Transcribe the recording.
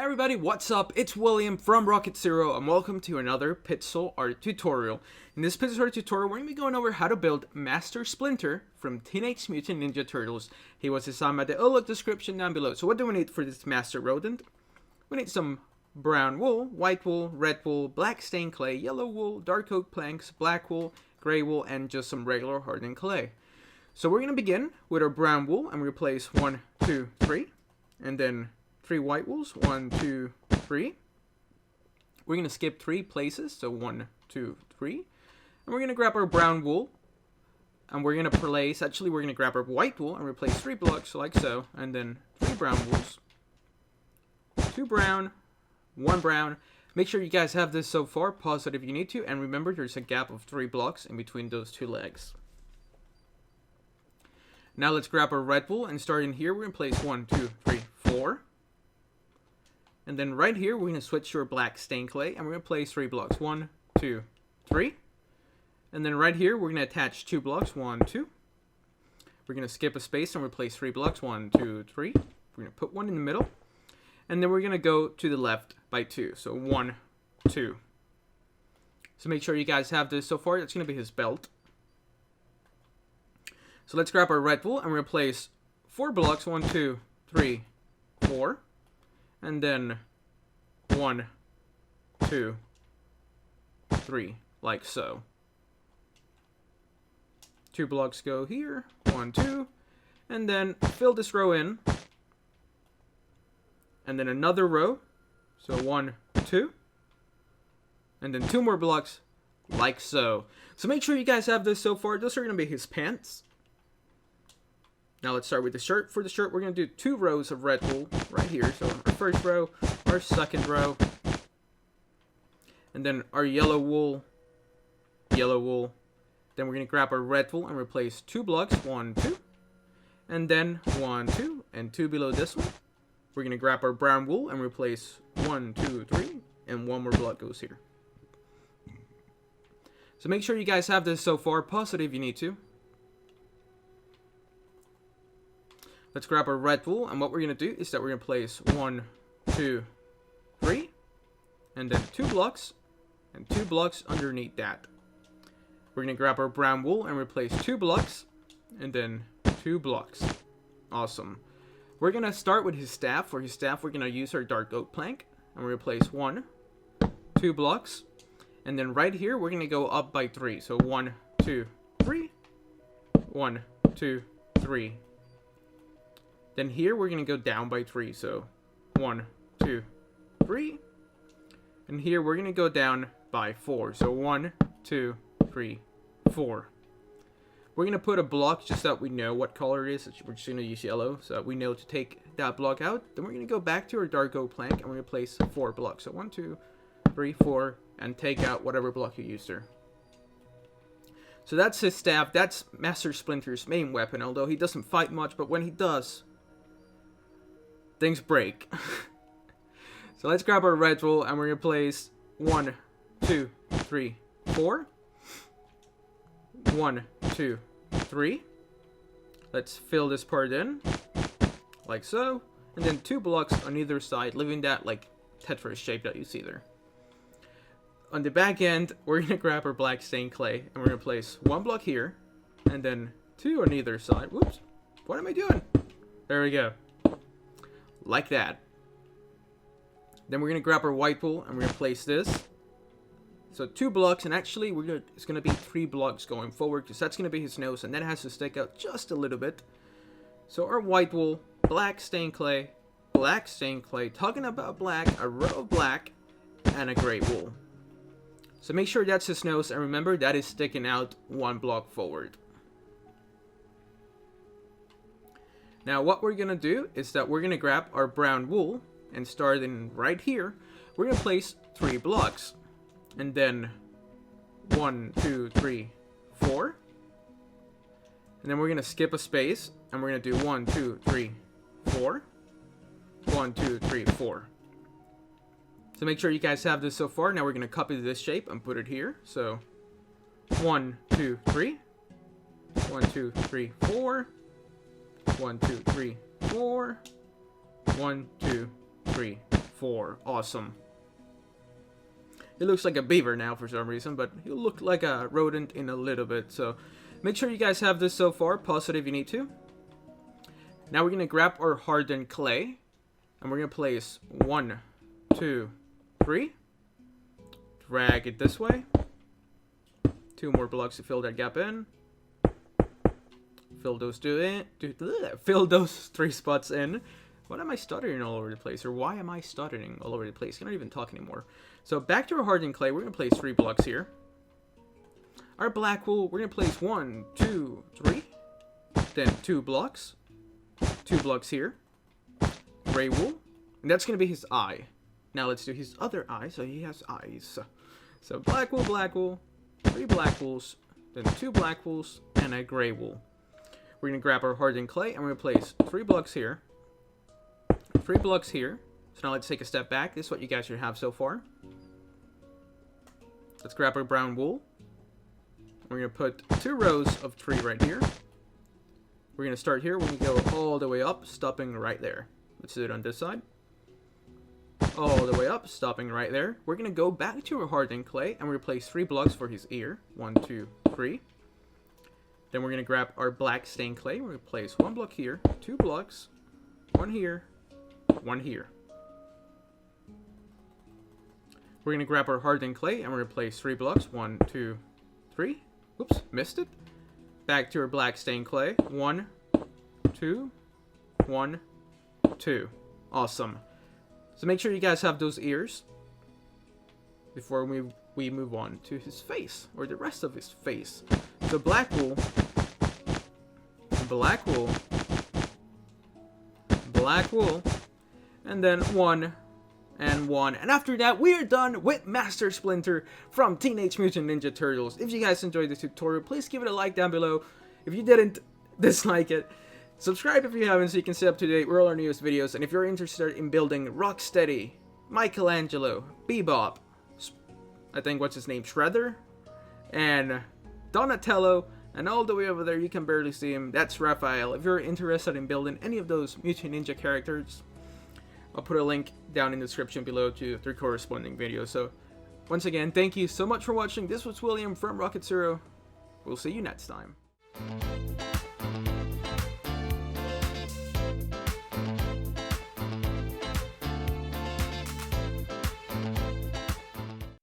everybody, what's up? It's William from Rocket Zero and welcome to another pixel art tutorial. In this pixel art tutorial, we're going to be going over how to build Master Splinter from Teenage Mutant Ninja Turtles. He was designed by the link description down below. So what do we need for this Master Rodent? We need some brown wool, white wool, red wool, black stained clay, yellow wool, dark oak planks, black wool, gray wool, and just some regular hardened clay. So we're going to begin with our brown wool and we replace 1, 2, 3, and then 3 white wools, 1, 2, 3. We're going to skip 3 places, so 1, 2, 3. And we're going to grab our brown wool, and we're going to place, actually we're going to grab our white wool and replace 3 blocks like so, and then 3 brown wools, 2 brown, 1 brown. Make sure you guys have this so far, pause it if you need to, and remember there's a gap of 3 blocks in between those 2 legs. Now let's grab our red wool, and starting here, we're going to place 1, 2, 3, 4. And then right here, we're going to switch to our black stained clay, and we're going to place 3 blocks. 1, 2, 3. And then right here, we're going to attach 2 blocks. 1, 2. We're going to skip a space and replace 3 blocks. 1, 2, 3. We're going to put 1 in the middle. And then we're going to go to the left by 2. So 1, 2. So make sure you guys have this so far. That's going to be his belt. So let's grab our red wool, and we're going to place 4 blocks. 1, 2, 3, 4. And then 1, 2, 3, like so. 2 blocks go here, 1, 2, and then fill this row in. And then another row, so 1, 2, and then 2 more blocks, like so. So make sure you guys have this so far. Those are going to be his pants. Now let's start with the shirt. For the shirt, we're going to do 2 rows of red wool right here. So our first row, our second row, and then our yellow wool. Then we're going to grab our red wool and replace 2 blocks, 1, 2, and then 1, 2, and 2 below this one. We're going to grab our brown wool and replace 1, 2, 3, and 1 more block goes here. So make sure you guys have this so far. Pause it if you need to. Let's grab our red wool, and what we're going to do is that we're going to place 1, 2, 3, and then 2 blocks, and 2 blocks underneath that. We're going to grab our brown wool and replace 2 blocks, and then 2 blocks. Awesome. We're going to start with his staff. For his staff, we're going to use our dark oak plank, and we're going to place 1, 2 blocks, and then right here, we're going to go up by 3. So 1, 2, 3, 1, 2, 3. Then here we're going to go down by 3, so 1, 2, 3. And here we're going to go down by 4, so 1, 2, 3, 4. We're going to put a block just so that we know what color it is. We're just going to use yellow so that we know to take that block out. Then we're going to go back to our dark oak plank and we're going to place 4 blocks. So 1, 2, 3, 4, and take out whatever block you used there. So that's his staff. That's Master Splinter's main weapon, although he doesn't fight much, but when he does, things break. So let's grab our red wool and we're going to place 1, 2, 3, 4. 1, 2, 3. Let's fill this part in, like so. And then 2 blocks on either side, leaving that like Tetris shape that you see there. On the back end, we're going to grab our black stained clay and we're going to place 1 block here. And then 2 on either side. Whoops. What am I doing? There we go. Like that. Then we're going to grab our white wool and we're going to place this. So 2 blocks, and actually it's going to be 3 blocks going forward because that's going to be his nose, and that has to stick out just a little bit. So our white wool, black stained clay, talking about black, a row of black, and a gray wool. So make sure that's his nose, and remember that is sticking out 1 block forward. Now what we're going to do is that we're going to grab our brown wool, and starting right here, we're going to place 3 blocks. And then 1, 2, 3, 4. And then we're going to skip a space, and we're going to do 1, 2, 3, 4. 1, 2, 3, 4. So make sure you guys have this so far. Now we're going to copy this shape and put it here. So 1, 2, 3. 1, 2, 3, 4. 1, 2, 3, 4. 1, 2, 3, 4. Awesome. He looks like a beaver now for some reason, but he'll look like a rodent in a little bit. So make sure you guys have this so far. Pause it if you need to. Now we're going to grab our hardened clay. And we're going to place 1, 2, 3. Drag it this way. 2 more blocks to fill that gap in. Fill those fill those 3 spots in. What am I stuttering all over the place? Or why am I stuttering all over the place? I can't even talk anymore. So back to our hardened clay, we're going to place 3 blocks here. Our black wool, we're going to place 1, 2, 3. Then 2 blocks. 2 blocks here. Gray wool. And that's going to be his eye. Now let's do his other eye, so he has eyes. So black wool, 3 black wools, then 2 black wools, and a gray wool. We're going to grab our hardened clay, and we're going to place 3 blocks here. 3 blocks here. So now let's take a step back. This is what you guys should have so far. Let's grab our brown wool. We're going to put 2 rows of 3 right here. We're going to start here when we go all the way up, stopping right there. Let's do it on this side. All the way up, stopping right there. We're going to go back to our hardened clay and replace 3 blocks for his ear. 1, 2, 3. Then we're going to grab our black stained clay. We're going to place 1 block here, 2 blocks, 1 here, 1 here. We're going to grab our hardened clay and we're going to place 3 blocks. 1, 2, 3. Oops, missed it. Back to our black stained clay. 1, 2, 1, 2. Awesome. So make sure you guys have those ears before we move on to his face, or the rest of his face. So black wool, black wool, black wool, and then 1 and 1. And after that, we are done with Master Splinter from Teenage Mutant Ninja Turtles. If you guys enjoyed this tutorial, please give it a like down below. If you didn't, dislike it. Subscribe if you haven't so you can stay up to date with all our newest videos. And if you're interested in building Rocksteady, Michelangelo, Bebop, I think what's his name, Shredder, and Donatello, and all the way over there, you can barely see him, that's Raphael. If you're interested in building any of those Mutant Ninja characters, I'll put a link down in the description below to the corresponding video. So, once again, thank you so much for watching. This was William from Rocket Zero. We'll see you next time.